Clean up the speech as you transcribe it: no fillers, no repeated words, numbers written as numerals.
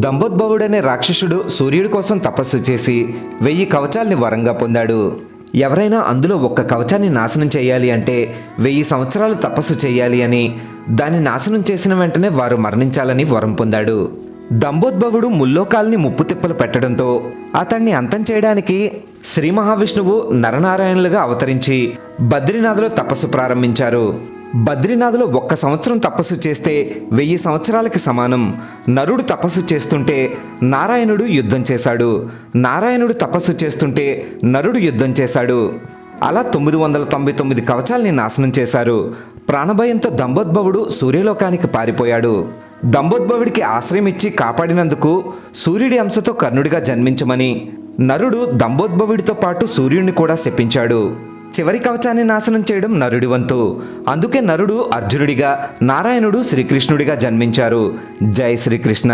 దంభోద్భవుడనే రాక్షసుడు సూర్యుడి కోసం తపస్సు చేసి 1000 కవచాల్ని వరంగా పొందాడు. ఎవరైనా అందులో ఒక్క కవచాన్ని నాశనం చేయాలి అంటే 1000 సంవత్సరాలు తపస్సు చేయాలి అని, దాన్ని నాశనం చేసిన వెంటనే వారు మరణించాలని వరం పొందాడు. దంభోద్భవుడు ముల్లోకాల్ని ముప్పు తిప్పలు పెట్టడంతో అతన్ని అంతం చేయడానికి శ్రీ మహావిష్ణువు నరనారాయణులుగా అవతరించి బద్రీనాథ్లో తపస్సు ప్రారంభించారు. బద్రీనాథ్లో 1 సంవత్సరం తపస్సు చేస్తే 1000 సంవత్సరాలకి సమానం. నరుడు తపస్సు చేస్తుంటే నారాయణుడు యుద్ధం చేశాడు, నారాయణుడు తపస్సు చేస్తుంటే నరుడు యుద్ధం చేశాడు. అలా 999 కవచాల్ని నాశనం చేశారు. ప్రాణభయంతో దంభోద్భవుడు సూర్యలోకానికి పారిపోయాడు. దంభోద్భవుడికి ఆశ్రయం ఇచ్చి కాపాడినందుకు సూర్యుడి అంశతో కర్ణుడిగా జన్మించమని నరుడు దంభోద్భవుడితో పాటు సూర్యుడిని కూడా శపించాడు. చివరి కవచాన్ని నాశనం చేయడం నరుడి వంతు. అందుకే నరుడు అర్జునుడిగా, నారాయణుడు శ్రీకృష్ణుడిగా జన్మించారు. జై శ్రీకృష్ణ.